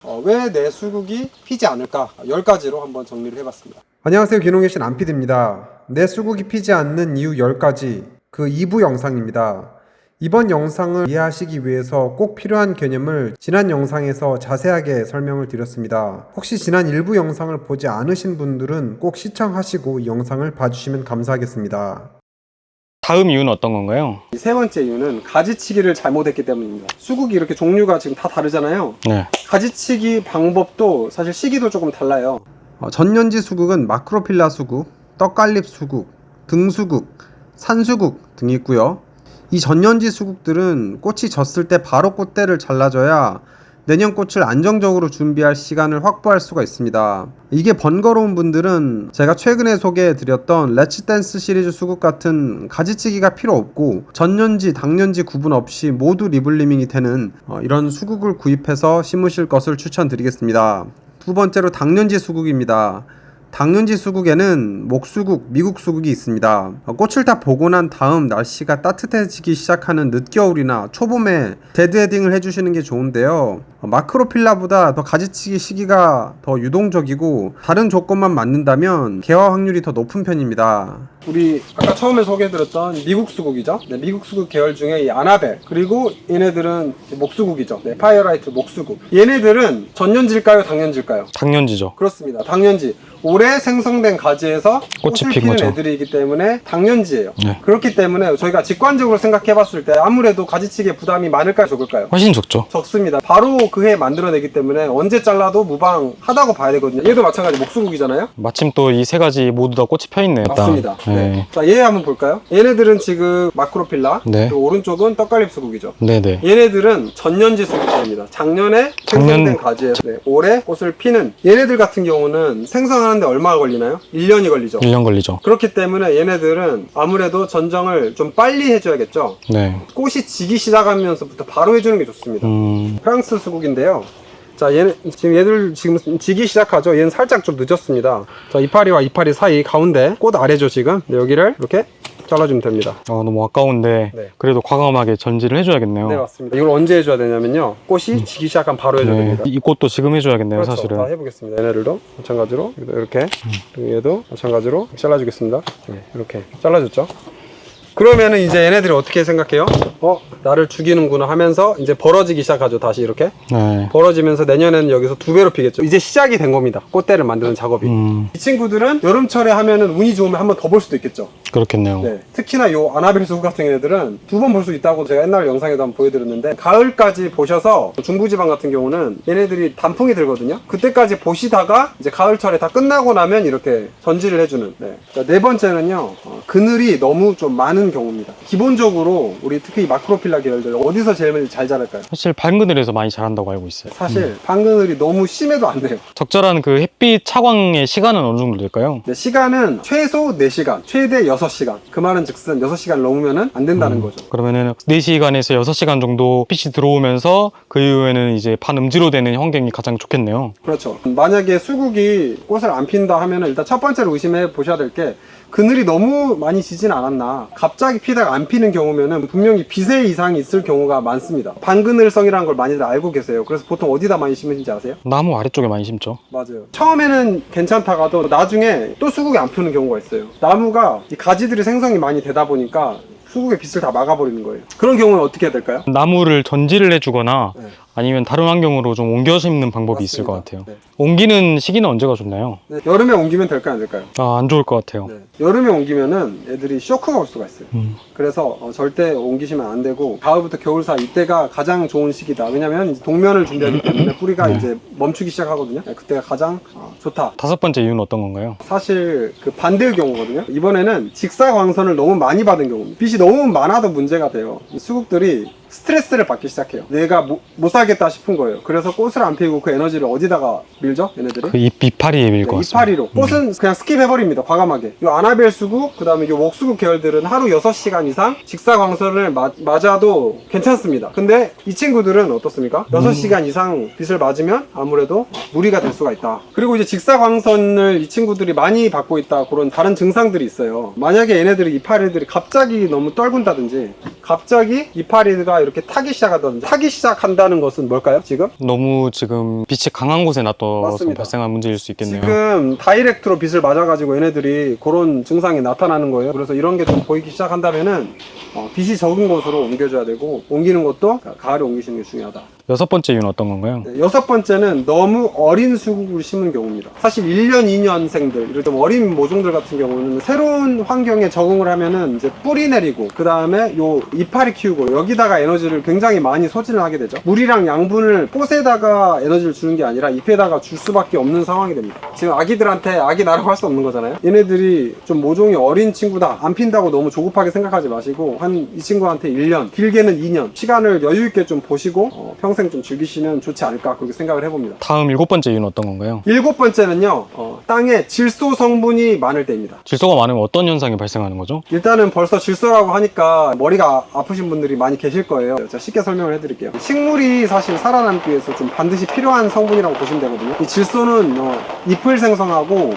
왜 내 수국이 피지 않을까? 10가지로 한번 정리를 해봤습니다. 안녕하세요. 귀농계신 안피디입니다. 내 수국이 피지 않는 이유 10가지, 그 2부 영상입니다. 이번 영상을 이해하시기 위해서 꼭 필요한 개념을 지난 영상에서 자세하게 설명을 드렸습니다. 혹시 지난 1부 영상을 보지 않으신 분들은 꼭 시청하시고 이 영상을 봐주시면 감사하겠습니다. 다음 이유는 어떤 건가요? 세 번째 이유는 가지치기를 잘못했기 때문입니다. 수국이 이렇게 종류가 지금 다 다르잖아요. 네. 가지치기 방법도 사실 시기도 조금 달라요. 전년지 수국은 마크로필라 수국, 떡갈립 수국, 등수국, 산수국 등이 있고요. 이 전년지 수국들은 꽃이 졌을 때 바로 꽃대를 잘라줘야 내년 꽃을 안정적으로 준비할 시간을 확보할 수가 있습니다. 이게 번거로운 분들은 제가 최근에 소개해드렸던 렛츠댄스 시리즈 수국 같은 가지치기가 필요 없고 전년지, 당년지 구분 없이 모두 리블리밍이 되는 이런 수국을 구입해서 심으실 것을 추천드리겠습니다. 두 번째로 당년지 수국입니다. 당년지 수국에는 목수국, 미국 수국이 있습니다. 꽃을 다 보고 난 다음 날씨가 따뜻해지기 시작하는 늦겨울이나 초봄에 데드헤딩을 해주시는 게 좋은데요. 마크로필라보다 더 가지치기 시기가 더 유동적이고 다른 조건만 맞는다면 개화 확률이 더 높은 편입니다. 우리 아까 처음에 소개해드렸던 미국 수국이죠. 네, 미국 수국 계열 중에 이 아나벨, 그리고 얘네들은 목수국이죠. 네, 파이어라이트 목수국. 얘네들은 전년지일까요, 당년지일까요? 당년지죠. 그렇습니다. 당년지. 올해 생성된 가지에서 꽃이 꽃을 핀 피는 거죠. 애들이기 때문에 당년지예요. 네. 그렇기 때문에 저희가 직관적으로 생각해 봤을 때 아무래도 가지치기에 부담이 많을까요, 적을까요? 훨씬 적죠. 적습니다. 바로 그 해 만들어내기 때문에 언제 잘라도 무방하다고 봐야 되거든요. 얘도 마찬가지 목수국이잖아요. 마침 또 이 세 가지 모두 다 꽃이 펴있네. 맞습니다. 네. 네. 자, 얘 한번 볼까요? 얘네들은 지금 마크로필라, 네. 그리고 오른쪽은 떡갈립 수국이죠. 네네. 얘네들은 전년지 수국입니다. 작년에 생성된 가지에서 올해 꽃을 피는 얘네들 같은 경우는 생성하는데 얼마가 걸리나요? 1년이 걸리죠. 1년 걸리죠. 그렇기 때문에 얘네들은 아무래도 전정을 좀 빨리 해줘야겠죠. 네. 꽃이 지기 시작하면서부터 바로 해주는 게 좋습니다. 프랑스 수국인데요. 자, 얘들 지금 지기 시작하죠. 얘는 살짝 좀 늦었습니다. 자, 이파리와 이파리 사이 가운데 꽃 아래죠, 지금. 네, 여기를 이렇게 잘라주면 됩니다. 너무 아까운데 네. 그래도 과감하게 전지를 해줘야겠네요. 네, 맞습니다. 이걸 언제 해줘야 되냐면요. 꽃이 지기 시작하면 바로 해줘야 됩니다. 이 꽃도 지금 해줘야겠네요. 그렇죠. 사실은. 자, 해보겠습니다. 얘네들도 마찬가지로 이렇게, 그리고 얘도 마찬가지로 잘라주겠습니다. 네, 이렇게 잘라줬죠. 그러면은 이제 얘네들이 어떻게 생각해요? 나를 죽이는구나 하면서 이제 벌어지기 시작하죠. 다시 이렇게 네. 벌어지면서 내년에는 여기서 2배로 피겠죠. 이제 시작이 된 겁니다. 꽃대를 만드는 작업이. 이 친구들은 여름철에 하면은 운이 좋으면 한 번 더 볼 수도 있겠죠. 그렇겠네요. 네. 특히나 요 아나벨 수국 같은 애들은 2번 볼 수 있다고 제가 옛날 영상에도 한번 보여드렸는데, 가을까지 보셔서 중부지방 같은 경우는 얘네들이 단풍이 들거든요. 그때까지 보시다가 이제 가을철에 다 끝나고 나면 이렇게 전지를 해주는. 네. 자, 네 번째는요, 그늘이 너무 좀 많은 경우입니다. 기본적으로 우리 특히 마크로필라 계열들 어디서 제일 잘 자랄까요? 사실 밝은 그늘에서 많이 자란다고 알고 있어요. 사실 반그늘이 너무 심해도 안 돼요. 적절한 그 햇빛 차광의 시간은 어느 정도 될까요? 네, 시간은 최소 4시간, 최대 6시간. 그 말은 즉슨 6시간 넘으면 안 된다는 거죠. 그러면은 4시간에서 6시간 정도 빛이 들어오면서 그 이후에는 이제 반음지로 되는 환경이 가장 좋겠네요. 그렇죠. 만약에 수국이 꽃을 안 핀다 하면은 일단 첫 번째로 의심해 보셔야 될 게, 그늘이 너무 많이 지진 않았나. 갑자기 피다가 안 피는 경우면은 분명히 빛의 이상이 있을 경우가 많습니다. 반그늘성이라는 걸 많이들 알고 계세요. 그래서 보통 어디다 많이 심으신지 아세요? 나무 아래쪽에 많이 심죠. 맞아요. 처음에는 괜찮다가도 나중에 또 수국이 안 피는 경우가 있어요. 나무가 이 가지들이 생성이 많이 되다 보니까 수국의 빛을 다 막아버리는 거예요. 그런 경우는 어떻게 해야 될까요? 나무를 전지를 해주거나 네. 아니면 다른 환경으로 좀 옮겨 심는 방법이 있을 것 맞습니다. 같아요. 네. 옮기는 시기는 언제가 좋나요? 네, 여름에 옮기면 될까요, 안 될까요? 안 좋을 것 같아요. 네. 여름에 옮기면은 애들이 쇼크가 올 수가 있어요. 그래서 절대 옮기시면 안 되고, 가을부터 겨울 사이 이때가 가장 좋은 시기다. 왜냐면 이제 동면을 준비하기 때문에 뿌리가 이제 멈추기 시작하거든요. 네, 그때가 가장 좋다. 5번째 이유는 어떤 건가요? 사실 그 반대의 경우거든요. 이번에는 직사광선을 너무 많이 받은 경우입니다. 빛이 너무 많아도 문제가 돼요. 이 수국들이 스트레스를 받기 시작해요. 내가 못 살겠다 싶은 거예요. 그래서 꽃을 안 피우고 그 에너지를 어디다가 밀죠? 얘네들이? 그 이파리에 밀 것 같습니다. 이파리로. 꽃은 그냥 스킵해버립니다. 과감하게. 요 아나벨 수국, 그 다음에 요 목수국 계열들은 하루 6시간 이상 직사광선을 맞아도 괜찮습니다. 근데 이 친구들은 어떻습니까? 6시간 이상 빛을 맞으면 아무래도 무리가 될 수가 있다. 그리고 이제 직사광선을 이 친구들이 많이 받고 있다, 그런 다른 증상들이 있어요. 만약에 얘네들이 이파리들이 갑자기 너무 떨군다든지, 갑자기 이파리가 이파리가 이렇게 타기 시작하던데, 타기 시작한다는 것은 뭘까요, 지금? 너무 지금 빛이 강한 곳에 놔둬서 맞습니다. 발생한 문제일 수 있겠네요. 지금 다이렉트로 빛을 맞아가지고 얘네들이 그런 증상이 나타나는 거예요. 그래서 이런 게 좀 보이기 시작한다면은 빛이 적은 곳으로 옮겨줘야 되고, 옮기는 것도 가을에 옮기시는 게 중요하다. 여섯 번째 이유는 어떤 건가요? 네, 여섯 번째는 너무 어린 수국을 심은 경우입니다. 사실 1년, 2년생들, 이런 좀 어린 모종들 같은 경우는 새로운 환경에 적응을 하면은 이제 뿌리 내리고, 그 다음에 요 이파리 키우고, 여기다가 에너지를 굉장히 많이 소진을 하게 되죠. 물이랑 양분을 꽃에다가 에너지를 주는 게 아니라 잎에다가 줄 수밖에 없는 상황이 됩니다. 지금 아기들한테 아기 나라고 할 수 없는 거잖아요. 얘네들이 좀 모종이 어린 친구다, 안 핀다고 너무 조급하게 생각하지 마시고, 한 이 친구한테 1년, 길게는 2년 시간을 여유있게 좀 보시고 평생 좀 즐기시면 좋지 않을까, 그렇게 생각을 해봅니다. 다음 일곱 번째 이유는 어떤 건가요? 일곱 번째는요, 땅에 질소 성분이 많을 때입니다. 질소가 많으면 어떤 현상이 발생하는 거죠? 일단은 벌써 질소라고 하니까 머리가 아프신 분들이 많이 계실 거예요. 제가 쉽게 설명을 해드릴게요. 식물이 사실 살아남기 위해서 좀 반드시 필요한 성분이라고 보시면 되거든요. 이 질소는 잎을 생성하고,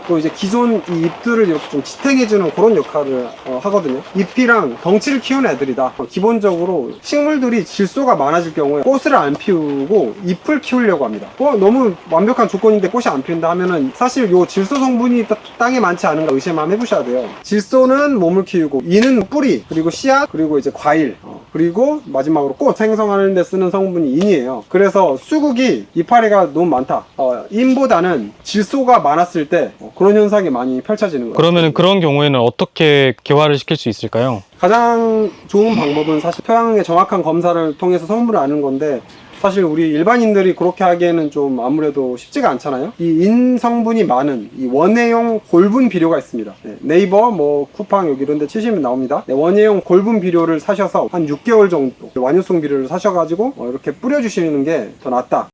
또 이제 기존 이 잎들을 이렇게 좀 지탱해주는 그런 역할을 하거든요. 잎이랑 덩치를 키우는 애들이다. 기본적으로 식물들이 질소가 많아질 경우에 꽃을 안 피우고 잎을 키우려고 합니다. 너무 완벽한 조건인데 꽃이 안 피운다 하면은 사실 요 질소 성분이 땅에 많지 않은가 의심 한번 해보셔야 돼요. 질소는 몸을 키우고, 이는 뿌리, 그리고 씨앗, 그리고 이제 과일, 그리고 마지막으로 꽃 생성하는 데 쓰는 성분이 인이에요. 그래서 수국이 이파리가 너무 많다, 인보다는 질소가 많았을 때 그런 현상이 많이 펼쳐지는 거예요. 그러면 그런 경우에는 어떻게 개화를 시킬 수 있을까요? 가장 좋은 방법은 사실 토양의 정확한 검사를 통해서 성분을 아는 건데, 사실 우리 일반인들이 그렇게 하기에는 좀 아무래도 쉽지가 않잖아요. 이 인 성분이 많은 이 원예용 골분 비료가 있습니다. 네이버, 쿠팡 여기 이런 데 치시면 나옵니다. 원예용 골분 비료를 사셔서 한 6개월 정도 완효성 비료를 사셔가지고 이렇게 뿌려주시는 게 더 낫다.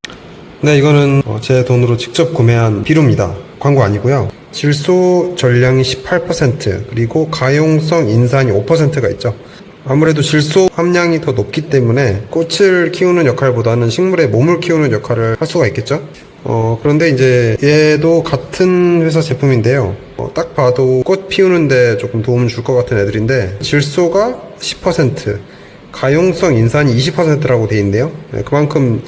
네, 이거는 제 돈으로 직접 구매한 비료입니다. 광고 아니고요. 질소 전량이 18%, 그리고 가용성 인산이 5%가 있죠. 아무래도 질소 함량이 더 높기 때문에 꽃을 키우는 역할보다는 식물의 몸을 키우는 역할을 할 수가 있겠죠. 그런데 이제 얘도 같은 회사 제품인데요. 딱 봐도 꽃 피우는데 조금 도움을 줄 것 같은 애들인데, 질소가 10%, 가용성 인산이 20%라고 돼 있네요. 그만큼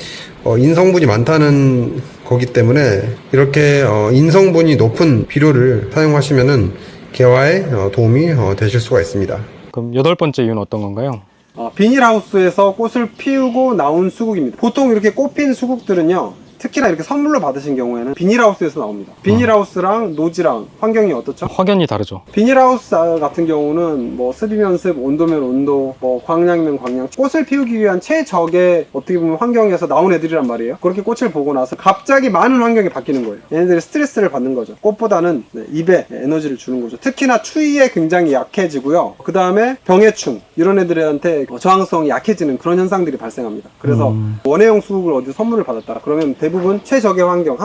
인성분이 많다는 거기 때문에 이렇게 인성분이 높은 비료를 사용하시면은 개화에 도움이 되실 수가 있습니다. 그럼 여덟 번째 이유는 어떤 건가요? 비닐하우스에서 꽃을 피우고 나온 수국입니다. 보통 이렇게 꽃핀 수국들은요, 특히나 이렇게 선물로 받으신 경우에는 비닐하우스에서 나옵니다. 비닐하우스랑 노지랑 환경이 어떻죠? 확연히 다르죠. 비닐하우스 같은 경우는 습이면 습, 온도면 온도, 광량이면 광량, 꽃을 피우기 위한 최적의 어떻게 보면 환경에서 나온 애들이란 말이에요. 그렇게 꽃을 보고 나서 갑자기 많은 환경이 바뀌는 거예요. 얘네들이 스트레스를 받는 거죠. 꽃보다는 잎에 에너지를 주는 거죠. 특히나 추위에 굉장히 약해지고요. 그 다음에 병해충, 이런 애들한테 저항성이 약해지는 그런 현상들이 발생합니다. 그래서 원예용 수국을 어디 선물을 받았다 그러면 대부분 최적의 환경,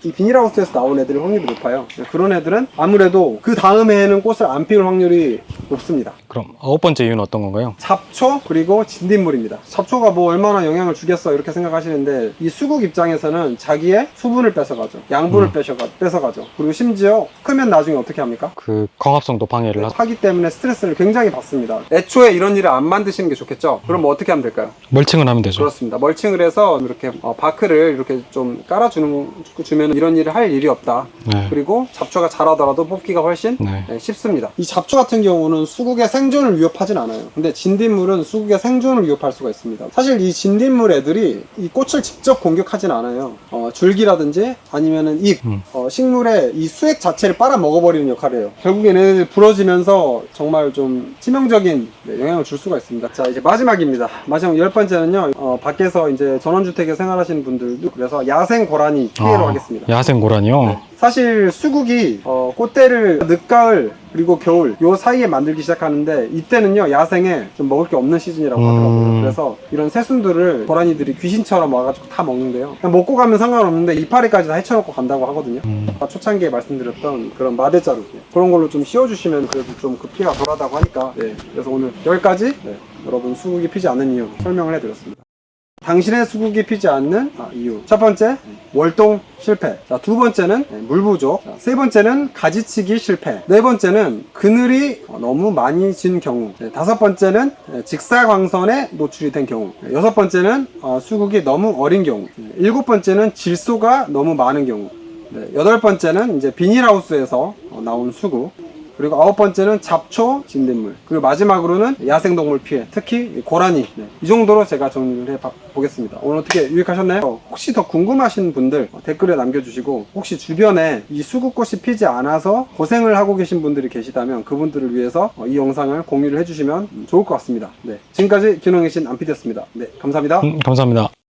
이 비닐하우스에서 나온 애들의 확률이 높아요. 그런 애들은 아무래도 그 다음 해에는 꽃을 안 피울 확률이 높습니다. 그럼 아홉 번째 이유는 어떤 건가요? 잡초, 그리고 진딧물입니다. 잡초가 얼마나 영향을 주겠어 이렇게 생각하시는데, 이 수국 입장에서는 자기의 수분을 뺏어가죠. 양분을 뺏어가죠. 그리고 심지어 크면 나중에 어떻게 합니까? 그 광합성도 방해를 하기 때문에 스트레스를 굉장히 받습니다. 애초에 이런 일을 안 만드시는 게 좋겠죠. 그럼 어떻게 하면 될까요? 멀칭을 하면 되죠. 그렇습니다. 멀칭을 해서 이렇게 바크를 이렇게 좀 깔아주면 이런 일을 할 일이 없다. 네. 그리고 잡초가 자라더라도 뽑기가 훨씬 네. 쉽습니다. 이 잡초 같은 경우는 수국의 생존을 위협하진 않아요. 근데 진딧물은 수국의 생존을 위협할 수가 있습니다. 사실 이 진딧물 애들이 이 꽃을 직접 공격하진 않아요. 줄기라든지 아니면은 잎, 식물의 이 수액 자체를 빨아 먹어버리는 역할을 해요. 결국엔 얘네들 부러지면서 정말 좀 치명적인 영향을 줄 수가 있습니다. 자, 이제 마지막입니다. 마지막 10번째는요, 밖에서 이제 전원주택에 생활하시는 분들도 그래서 야생 고라니 피해로 하겠습니다. 야생 고라니요? 사실 수국이 꽃대를 늦가을 그리고 겨울 요 사이에 만들기 시작하는데, 이때는요 야생에 좀 먹을 게 없는 시즌이라고 하더라고요. 그래서 이런 새순들을 고라니들이 귀신처럼 와가지고 다 먹는데요, 그냥 먹고 가면 상관없는데 이파리까지 다 헤쳐놓고 간다고 하거든요. 초창기에 말씀드렸던 그런 마대자루, 그런 걸로 좀 씌워주시면 그래도 좀 그 피해가 덜하다고 하니까, 그래서 오늘 여기까지 여러분 수국이 피지 않는 이유 설명을 해드렸습니다. 당신의 수국이 피지 않는 이유. 첫 번째, 월동 실패. 자, 두 번째는 물 부족. 자, 세 번째는 가지치기 실패. 네 번째는 그늘이 너무 많이 진 경우. 다섯 번째는 직사광선에 노출이 된 경우. 여섯 번째는 수국이 너무 어린 경우. 일곱 번째는 질소가 너무 많은 경우. 여덟 번째는 이제 비닐하우스에서 나온 수국. 그리고 아홉 번째는 잡초, 진딧물. 그리고 마지막으로는 야생동물 피해, 특히 고라니. 이 정도로 제가 정리를 해보겠습니다. 오늘 어떻게 유익하셨나요? 혹시 더 궁금하신 분들 댓글에 남겨주시고, 혹시 주변에 이 수국꽃이 피지 않아서 고생을 하고 계신 분들이 계시다면 그분들을 위해서 이 영상을 공유를 해주시면 좋을 것 같습니다. 네, 지금까지 기농의신 안피디였습니다. 네, 감사합니다. 감사합니다.